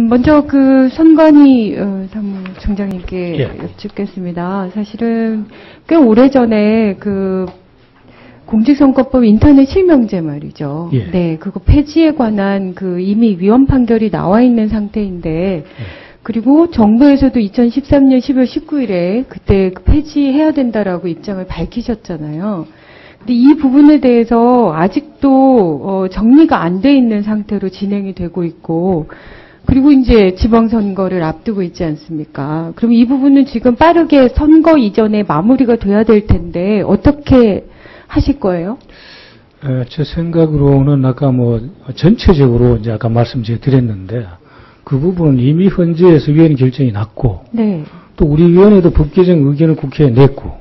먼저 선관위 사무총장님께 여쭙겠습니다. 사실은 꽤 오래전에 공직선거법 인터넷 실명제 말이죠. 예. 네, 그거 폐지에 관한 이미 위헌 판결이 나와 있는 상태인데, 그리고 정부에서도 2013년 10월 19일에 그때 폐지해야 된다라고 입장을 밝히셨잖아요. 근데 이 부분에 대해서 아직도 정리가 안 돼 있는 상태로 진행이 되고 있고, 그리고 이제 지방선거를 앞두고 있지 않습니까? 그럼 이 부분은 지금 빠르게 선거 이전에 마무리가 돼야 될 텐데 어떻게 하실 거예요? 제 생각으로는 아까 전체적으로 이제 아까 말씀 제가 드렸는데 그 부분은 이미 헌재에서 위원 결정이 났고, 네. 또 우리 위원회도 법 개정 의견을 국회에 냈고,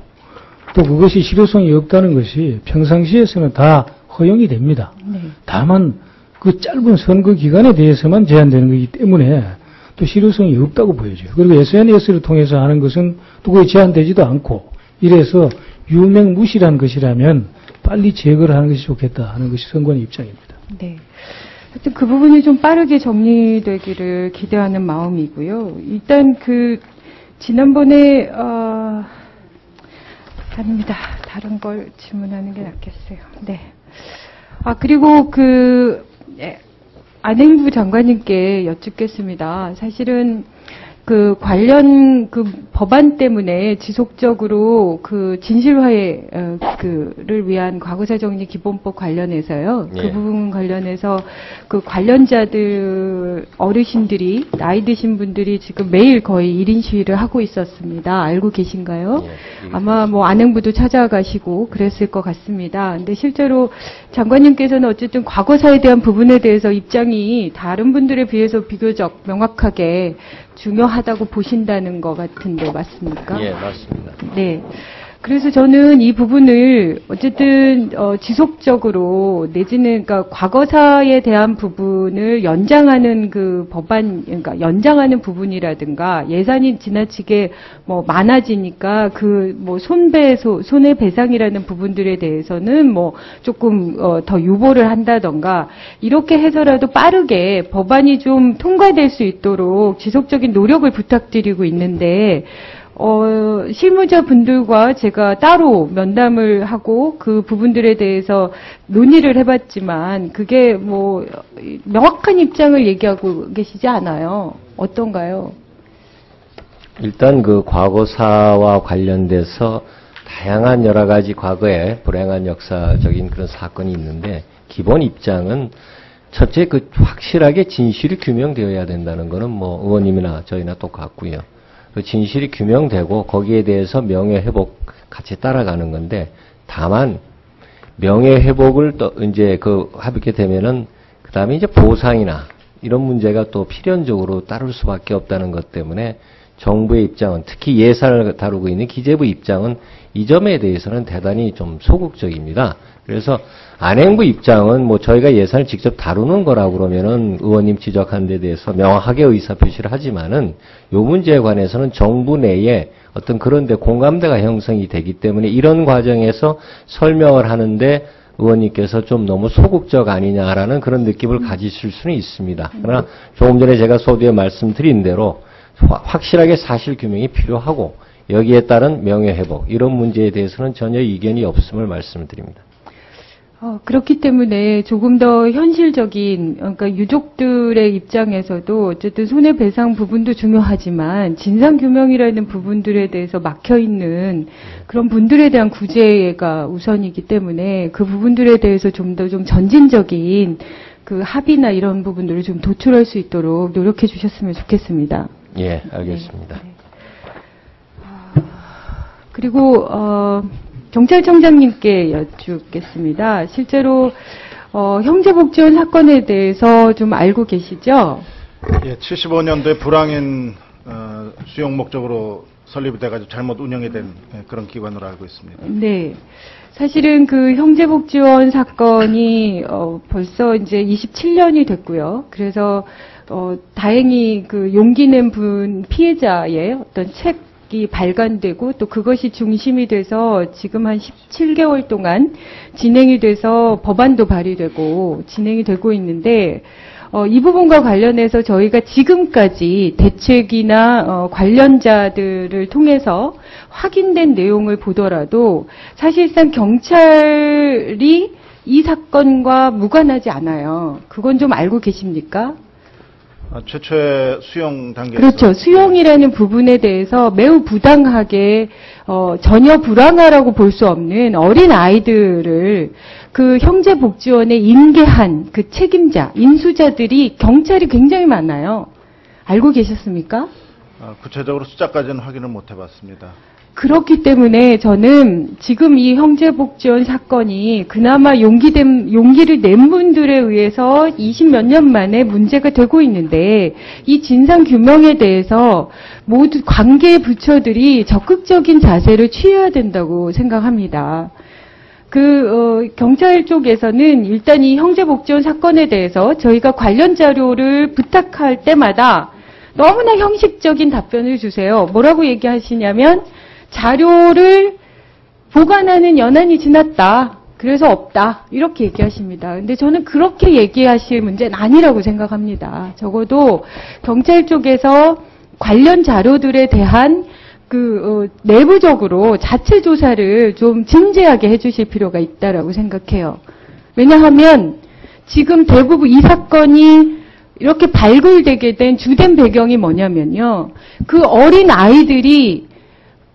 또 그것이 실효성이 없다는 것이 평상시에서는 다 허용이 됩니다. 네. 다만 그 짧은 선거 기간에 대해서만 제한되는 거기 때문에 또 실효성이 없다고 보여져요. 그리고 SNS를 통해서 하는 것은 또 그게 제한되지도 않고, 이래서 유명무실한 것이라면 빨리 제거를 하는 것이 좋겠다 하는 것이 선관위 입장입니다. 네. 하여튼 그 부분이 좀 빠르게 정리되기를 기대하는 마음이고요. 일단 지난번에 아닙니다. 다른 걸 질문하는 게 낫겠어요. 네. 그리고 안행부 장관님께 여쭙겠습니다. 사실은 관련 법안 때문에 지속적으로 진실화를 위한 과거사정리 기본법 관련해서요. 예. 그 부분 관련해서 관련자들 어르신들이 나이 드신 분들이 지금 매일 거의 1인 시위를 하고 있었습니다. 알고 계신가요? 예. 아마 안행부도 찾아가시고 그랬을 것 같습니다. 근데 실제로 장관님께서는 어쨌든 과거사에 대한 부분에 대해서 입장이 다른 분들에 비해서 비교적 명확하게 중요하다고 보신다는 것 같은데 맞습니까? 예, 맞습니다. 네. 그래서 저는 이 부분을 어쨌든 지속적으로 내지는 과거사에 대한 부분을 연장하는 법안, 연장하는 부분이라든가 예산이 지나치게 많아지니까 손해배상이라는 부분들에 대해서는 조금 더 유보를 한다던가 이렇게 해서라도 빠르게 법안이 좀 통과될 수 있도록 지속적인 노력을 부탁드리고 있는데 실무자분들과 제가 따로 면담을 하고 그 부분들에 대해서 논의를 해봤지만 그게 명확한 입장을 얘기하고 계시지 않아요. 어떤가요? 일단 과거사와 관련돼서 다양한 여러 가지 과거에 불행한 역사적인 그런 사건이 있는데 기본 입장은 첫째 확실하게 진실이 규명되어야 된다는 거는 의원님이나 저희나 똑같고요. 진실이 규명되고 거기에 대해서 명예회복 같이 따라가는 건데 다만 명예회복을 또 이제 하게 되면은 그 다음에 이제 보상이나 이런 문제가 또 필연적으로 따를 수밖에 없다는 것 때문에 정부의 입장은 특히 예산을 다루고 있는 기재부 입장은 이 점에 대해서는 대단히 좀 소극적입니다. 그래서 안행부 입장은 저희가 예산을 직접 다루는 거라고 그러면은 의원님 지적한 데 대해서 명확하게 의사표시를 하지만은 요 문제에 관해서는 정부 내에 어떤 그런 데 공감대가 형성이 되기 때문에 이런 과정에서 설명을 하는데 의원님께서 좀 너무 소극적 아니냐라는 그런 느낌을 가지실 수는 있습니다. 그러나 조금 전에 제가 소두에 말씀드린 대로 확실하게 사실 규명이 필요하고 여기에 따른 명예회복 이런 문제에 대해서는 전혀 이견이 없음을 말씀드립니다. 그렇기 때문에 조금 더 현실적인, 유족들의 입장에서도 어쨌든 손해배상 부분도 중요하지만 진상규명이라는 부분들에 대해서 막혀있는 그런 분들에 대한 구제가 우선이기 때문에 그 부분들에 대해서 좀 더 전진적인 합의나 이런 부분들을 좀 도출할 수 있도록 노력해 주셨으면 좋겠습니다. 예, 알겠습니다. 네. 그리고, 경찰청장님께 여쭙겠습니다. 실제로 형제복지원 사건에 대해서 좀 알고 계시죠? 예, 75년도에 불황인 수용 목적으로 설립이 돼가지고 잘못 운영이 된 그런 기관으로 알고 있습니다. 네, 사실은 형제복지원 사건이 벌써 이제 27년이 됐고요. 그래서 다행히 용기 낸 피해자의 어떤 책이 발간되고 또 그것이 중심이 돼서 지금 한 17개월 동안 진행이 돼서 법안도 발의되고 진행이 되고 있는데 이 부분과 관련해서 저희가 지금까지 대책이나 관련자들을 통해서 확인된 내용을 보더라도 사실상 경찰이 이 사건과 무관하지 않아요. 그건 좀 알고 계십니까? 최초의 수용 단계에서. 그렇죠. 수용이라는 부분에 대해서 매우 부당하게 전혀 불황하라고 볼 수 없는 어린 아이들을 그 형제복지원에 인계한 그 책임자, 인수자들이 경찰이 굉장히 많아요. 알고 계셨습니까? 구체적으로 숫자까지는 확인을 못 해봤습니다. 그렇기 때문에 저는 지금 이 형제복지원 사건이 그나마 용기를 낸 분들에 의해서 20몇 년 만에 문제가 되고 있는데 이 진상규명에 대해서 모두 관계 부처들이 적극적인 자세를 취해야 된다고 생각합니다. 경찰 쪽에서는 일단 이 형제복지원 사건에 대해서 저희가 관련 자료를 부탁할 때마다 너무나 형식적인 답변을 주세요. 뭐라고 얘기하시냐면 자료를 보관하는 연한이 지났다. 그래서 없다. 이렇게 얘기하십니다. 근데 저는 그렇게 얘기하실 문제는 아니라고 생각합니다. 적어도 경찰 쪽에서 관련 자료들에 대한 내부적으로 자체 조사를 좀 진지하게 해주실 필요가 있다라고 생각해요. 왜냐하면 지금 대부분 이 사건이 이렇게 발굴되게 된 주된 배경이 뭐냐면요. 그 어린 아이들이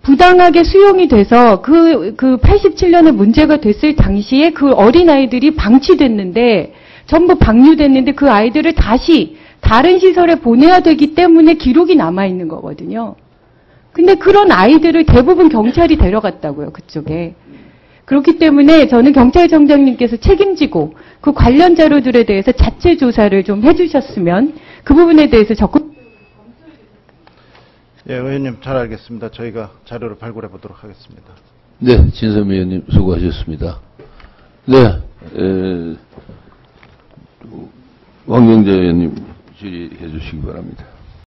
부당하게 수용이 돼서 그 87년에 문제가 됐을 당시에 그 어린아이들이 방치됐는데 전부 방류됐는데 그 아이들을 다시 다른 시설에 보내야 되기 때문에 기록이 남아있는 거거든요. 근데 그런 아이들을 대부분 경찰이 데려갔다고요, 그쪽에. 그렇기 때문에 저는 경찰청장님께서 책임지고 그 관련 자료들에 대해서 자체 조사를 좀 해주셨으면 그 부분에 대해서 적극 예, 의원님 잘 알겠습니다. 저희가 자료를 발굴해 보도록 하겠습니다. 네, 진섬 의원님 수고하셨습니다. 네, 왕경재 의원님 질의해 주시기 바랍니다.